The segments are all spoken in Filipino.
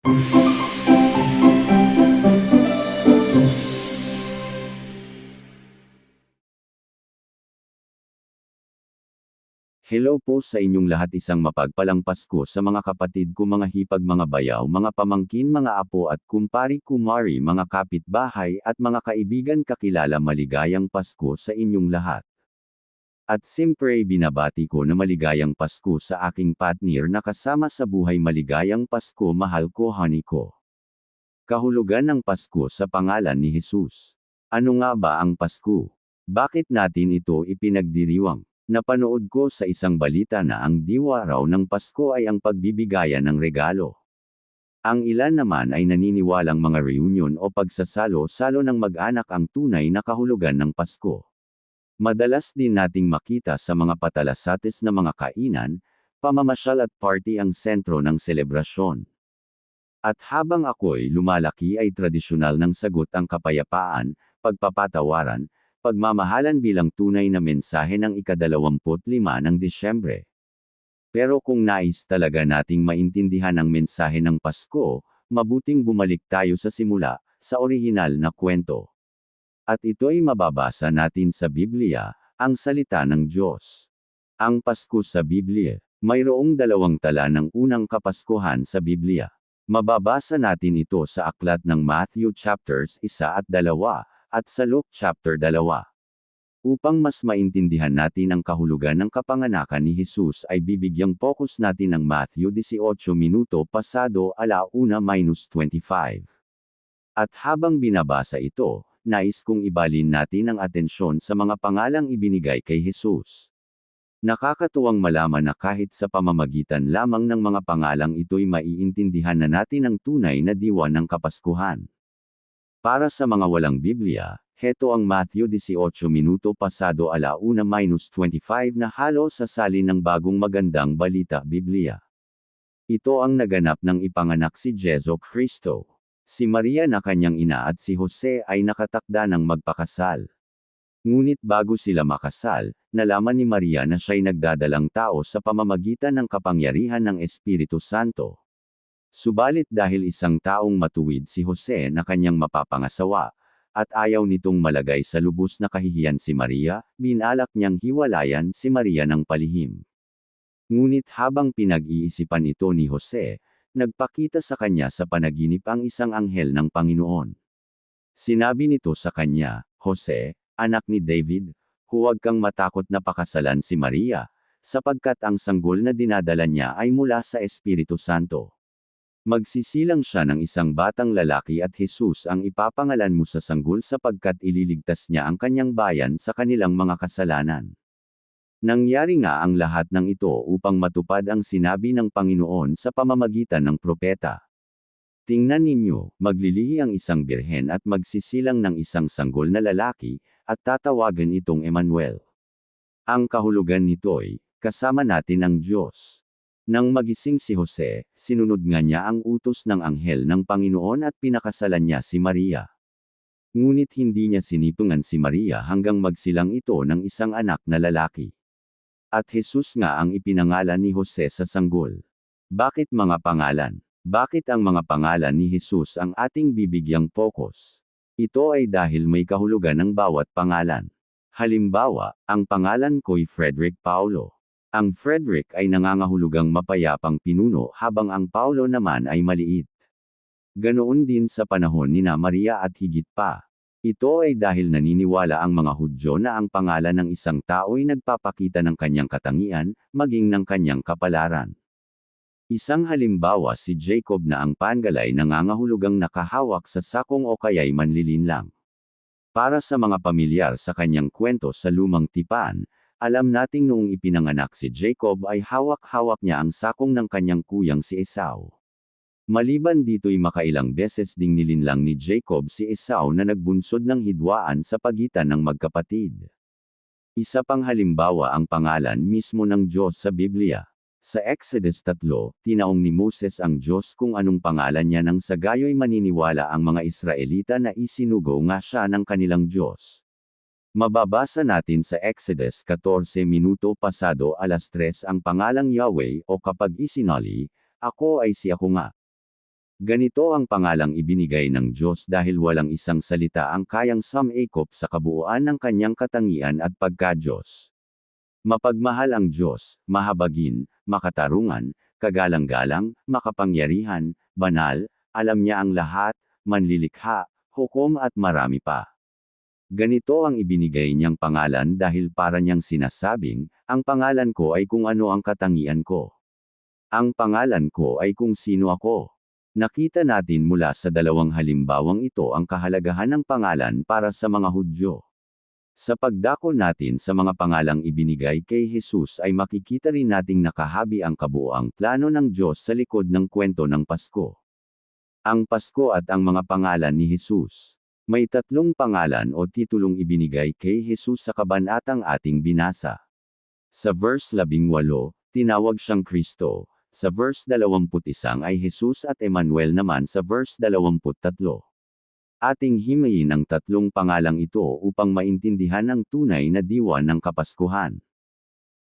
Hello po sa inyong lahat, isang mapagpalang Pasko sa mga kapatid ko, mga hipag, mga bayaw, mga pamangkin, mga apo at kumpari-kumari, mga kapitbahay at mga kaibigan kakilala, maligayang Pasko sa inyong lahat. At siyempre binabati ko na maligayang Pasko sa aking partner na kasama sa buhay, maligayang Pasko mahal ko, honey ko. Kahulugan ng Pasko sa pangalan ni Jesus. Ano nga ba ang Pasko? Bakit natin ito ipinagdiriwang? Napanood ko sa isang balita na ang diwa raw ng Pasko ay ang pagbibigayan ng regalo. Ang ilan naman ay naniniwalang mga reunion o pagsasalo-salo ng mag-anak ang tunay na kahulugan ng Pasko. Madalas din nating makita sa mga patalasates na mga kainan, pamamasyal at party ang sentro ng selebrasyon. At habang ako'y lumalaki ay tradisyonal ng sagot ang kapayapaan, pagpapatawaran, pagmamahalan bilang tunay na mensahe ng ika-25 ng Disyembre. Pero kung nais talaga nating maintindihan ang mensahe ng Pasko, mabuting bumalik tayo sa simula, sa orihinal na kwento. At ito'y mababasa natin sa Biblia, ang salita ng Diyos. Ang Pasko sa Biblia. Mayroong 2 tala ng unang Kapaskuhan sa Biblia. Mababasa natin ito sa aklat ng Matthew chapters 1 at 2, at sa Luke chapter 2. Upang mas maintindihan natin ang kahulugan ng kapanganakan ni Jesus ay bibigyang focus natin ng Matthew 18 minuto pasado 1:25. At habang binabasa ito, nais kong ibalin natin ang atensyon sa mga pangalang ibinigay kay Jesus. Nakakatuwang malaman na kahit sa pamamagitan lamang ng mga pangalang ito'y maiintindihan na natin ang tunay na diwa ng Kapaskuhan. Para sa mga walang Biblia, heto ang Matthew 18 minuto pasado 1:25 na halos sa salin ng bagong magandang balita Biblia. Ito ang naganap nang ipanganak si Jesu Kristo. Si Maria na kanyang ina at si Jose ay nakatakda ng magpakasal. Ngunit bago sila makasal, nalaman ni Maria na siya'y nagdadalang tao sa pamamagitan ng kapangyarihan ng Espiritu Santo. Subalit dahil isang taong matuwid si Jose na kanyang mapapangasawa, at ayaw nitong malagay sa lubos na kahihiyan si Maria, binalak niyang hiwalayan si Maria ng palihim. Ngunit habang pinag-iisipan ito ni Jose, nagpakita sa kanya sa panaginip ang isang anghel ng Panginoon. Sinabi nito sa kanya, "Jose, anak ni David, huwag kang matakot na pakasalan si Maria, sapagkat ang sanggol na dinadala niya ay mula sa Espiritu Santo. Magsisilang siya ng isang batang lalaki at Jesus ang ipapangalan mo sa sanggol sapagkat ililigtas niya ang kanyang bayan sa kanilang mga kasalanan." Nangyari nga ang lahat ng ito upang matupad ang sinabi ng Panginoon sa pamamagitan ng propeta. Tingnan ninyo, maglilihi ang isang birhen at magsisilang ng isang sanggol na lalaki, at tatawagan itong Emmanuel. Ang kahulugan nito'y, kasama natin ang Diyos. Nang magising si Jose, sinunod nga niya ang utos ng anghel ng Panginoon at pinakasalan niya si Maria. Ngunit hindi niya sinipungan si Maria hanggang magsilang ito ng isang anak na lalaki. At Jesus nga ang ipinangalan ni Jose sa sanggol. Bakit mga pangalan? Bakit ang mga pangalan ni Jesus ang ating bibigyang focus? Ito ay dahil may kahulugan ng bawat pangalan. Halimbawa, ang pangalan ko'y Frederick Paulo. Ang Frederick ay nangangahulugang mapayapang pinuno habang ang Paulo naman ay maliit. Ganoon din sa panahon ni Maria at higit pa. Ito ay dahil naniniwala ang mga Hudyo na ang pangalan ng isang tao'y nagpapakita ng kanyang katangian, maging ng kanyang kapalaran. Isang halimbawa si Jacob na ang pangalay nangangahulugang nakahawak sa sakong o kaya'y manlilinlang. Para sa mga pamilyar sa kanyang kwento sa Lumang Tipan, alam nating noong ipinanganak si Jacob ay hawak-hawak niya ang sakong ng kanyang kuyang si Esau. Maliban dito'y makailang beses ding nilinlang ni Jacob si Esau na nagbunsod ng hidwaan sa pagitan ng magkapatid. Isa pang halimbawa ang pangalan mismo ng Diyos sa Biblia. Sa Exodus 3, tinaong ni Moses ang Diyos kung anong pangalan niya nang sa gayo'y maniniwala ang mga Israelita na isinugo nga siya ng kanilang Diyos. Mababasa natin sa Exodus 14 minuto pasado 3 ang pangalang Yahweh o kapag isinali, ako ay si ako nga. Ganito ang pangalang ibinigay ng Diyos dahil walang isang salita ang kayang sumangkop sa kabuuan ng kanyang katangian at pagka-Diyos. Mapagmahal ang Diyos, mahabagin, makatarungan, kagalang-galang, makapangyarihan, banal, alam niya ang lahat, manlilikha, hukom at marami pa. Ganito ang ibinigay niyang pangalan dahil para niyang sinasabing, ang pangalan ko ay kung ano ang katangian ko. Ang pangalan ko ay kung sino ako. Nakita natin mula sa dalawang halimbawang ito ang kahalagahan ng pangalan para sa mga Hudyo. Sa pagdako natin sa mga pangalang ibinigay kay Jesus ay makikita rin nating nakahabi ang kabuuang plano ng Diyos sa likod ng kwento ng Pasko. Ang Pasko at ang mga pangalan ni Jesus. May 3 pangalan o titulong ibinigay kay Jesus sa kabanatang ating binasa. Sa verse 18, tinawag siyang Kristo. Sa verse 21 ay Jesus at Emmanuel naman sa verse 23. Ating himayin ang 3 pangalang ito upang maintindihan ang tunay na diwa ng Kapaskuhan.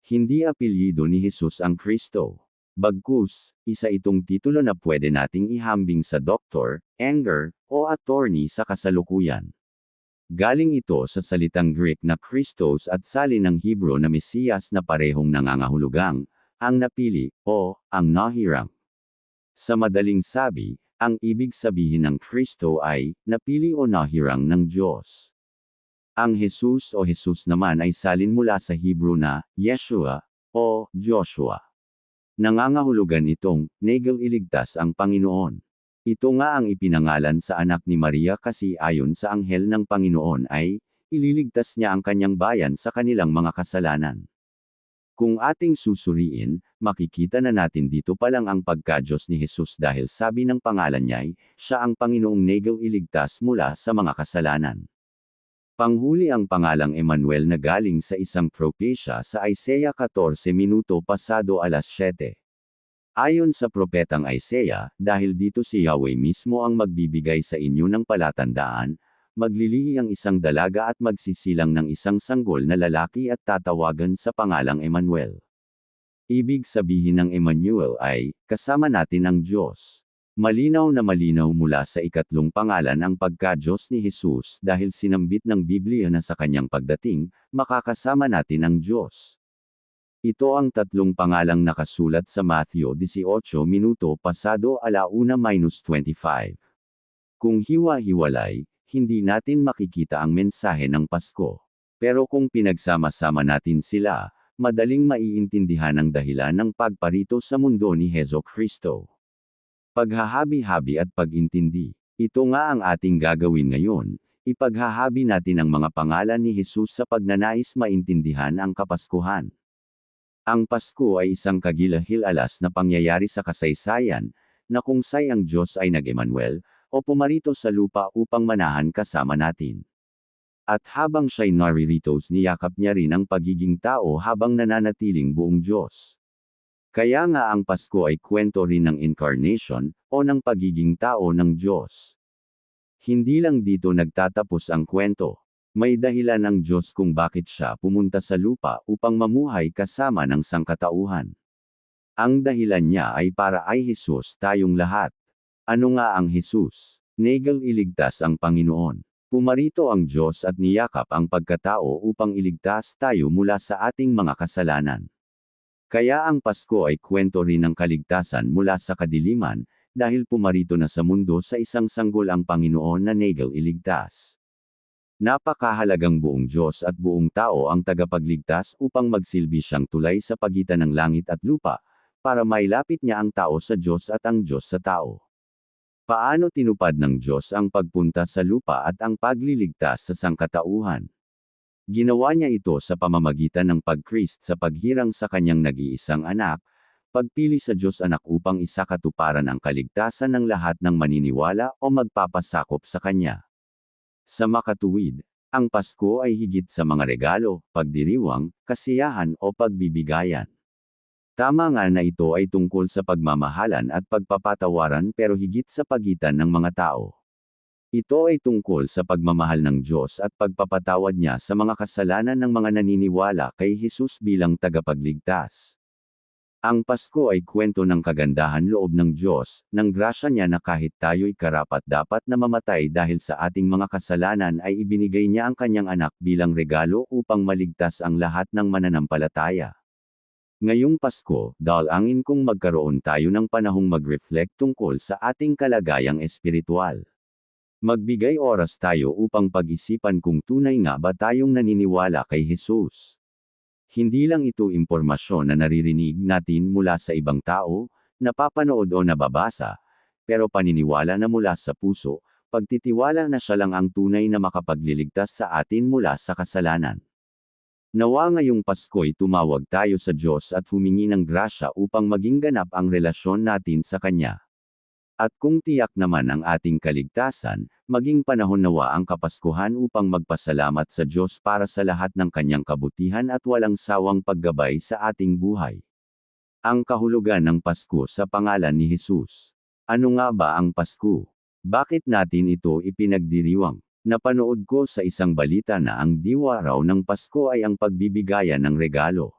Hindi apelyido ni Jesus ang Kristo. Bagkus, isa itong titulo na pwede nating ihambing sa doktor, engger, o attorney sa kasalukuyan. Galing ito sa salitang Greek na Christos at salin ng Hebrew na Mesiyas na parehong nangangahulugang, ang napili, o, ang nahirang. Sa madaling sabi, ang ibig sabihin ng Kristo ay, napili o nahirang ng Diyos. Ang Jesus o Jesus naman ay salin mula sa Hebrew na, Yeshua, o, Joshua. Nangangahulugan itong, nagel iligtas ang Panginoon. Ito nga ang ipinangalan sa anak ni Maria kasi ayon sa anghel ng Panginoon ay, ililigtas niya ang kanyang bayan sa kanilang mga kasalanan. Kung ating susuriin, makikita na natin dito pa lang ang pagka-Diyos ni Jesus dahil sabi ng pangalan niya ay, siya ang Panginoong nagel iligtas mula sa mga kasalanan. Panghuli ang pangalang Emmanuel na galing sa isang propesya sa Isaiah 14 minuto pasado alas 7. Ayon sa propetang Isaiah, dahil dito si Yahweh mismo ang magbibigay sa inyo ng palatandaan, maglilihi ang isang dalaga at magsisilang ng isang sanggol na lalaki at tatawagan sa pangalang Emmanuel. Ibig sabihin ng Emmanuel ay, kasama natin ang Diyos. Malinaw na malinaw mula sa 3 pangalan ang pagka-Diyos ni Jesus dahil sinambit ng Biblia na sa kanyang pagdating, makakasama natin ang Diyos. Ito ang 3 pangalang nakasulat sa Matthew 18 minuto pasado alauna-25. Kung hiwa-hiwalay, hindi natin makikita ang mensahe ng Pasko. Pero kung pinagsama-sama natin sila, madaling maiintindihan ang dahilan ng pagparito sa mundo ni Hesukristo. Paghahabi-habi at pag-intindi. Ito nga ang ating gagawin ngayon, ipaghahabi natin ang mga pangalan ni Jesus sa pagnanais maintindihan ang Kapaskuhan. Ang Pasko ay isang kagilahil-alas na pangyayari sa kasaysayan, na kung saan ang Diyos ay nag-Emmanuel, o pumarito sa lupa upang manahan kasama natin. At habang siya'y naririto, niyakap niya rin ang pagiging tao habang nananatiling buong Diyos. Kaya nga ang Pasko ay kwento rin ng incarnation, o ng pagiging tao ng Diyos. Hindi lang dito nagtatapos ang kwento. May dahilan ang Diyos kung bakit siya pumunta sa lupa upang mamuhay kasama ng sangkatauhan. Ang dahilan niya ay para ay Jesus tayong lahat. Ano nga ang Jesus? Nagel iligtas ang Panginoon. Pumarito ang Diyos at niyakap ang pagkatao upang iligtas tayo mula sa ating mga kasalanan. Kaya ang Pasko ay kwento rin ng kaligtasan mula sa kadiliman, dahil pumarito na sa mundo sa isang sanggol ang Panginoon na nagel iligtas. Napakahalagang buong Diyos at buong tao ang tagapagligtas upang magsilbi siyang tulay sa pagitan ng langit at lupa, para mailapit niya ang tao sa Diyos at ang Diyos sa tao. Paano tinupad ng Diyos ang pagpunta sa lupa at ang pagliligtas sa sangkatauhan? Ginawa niya ito sa pamamagitan ng pag-Krist sa paghirang sa kanyang nag-iisang anak, pagpili sa Diyos anak upang isakatuparan ang kaligtasan ng lahat ng maniniwala o magpapasakop sa kanya. Sa makatuwid, ang Pasko ay higit sa mga regalo, pagdiriwang, kasiyahan o pagbibigayan. Tama nga na ito ay tungkol sa pagmamahalan at pagpapatawaran pero higit sa pagitan ng mga tao. Ito ay tungkol sa pagmamahal ng Diyos at pagpapatawad niya sa mga kasalanan ng mga naniniwala kay Jesus bilang tagapagligtas. Ang Pasko ay kwento ng kagandahan loob ng Diyos, ng grasya niya na kahit tayo'y karapat-dapat na mamatay dahil sa ating mga kasalanan ay ibinigay niya ang kanyang anak bilang regalo upang maligtas ang lahat ng mananampalataya. Ngayong Pasko, dalangin kong magkaroon tayo ng panahong mag-reflect tungkol sa ating kalagayang espiritual. Magbigay oras tayo upang pag-isipan kung tunay nga ba tayong naniniwala kay Jesus. Hindi lang ito impormasyon na naririnig natin mula sa ibang tao, napapanood o nababasa, pero paniniwala na mula sa puso, pagtitiwala na siya lang ang tunay na makapagliligtas sa atin mula sa kasalanan. Nawa ngayong Pasko'y tumawag tayo sa Diyos at humingi ng grasya upang maging ganap ang relasyon natin sa Kanya. At kung tiyak naman ang ating kaligtasan, maging panahon nawa ang Kapaskuhan upang magpasalamat sa Diyos para sa lahat ng kanyang kabutihan at walang sawang paggabay sa ating buhay. Ang kahulugan ng Pasko sa pangalan ni Jesus. Ano nga ba ang Pasko? Bakit natin ito ipinagdiriwang? Napanood ko sa isang balita na ang diwa raw ng Pasko ay ang pagbibigayan ng regalo.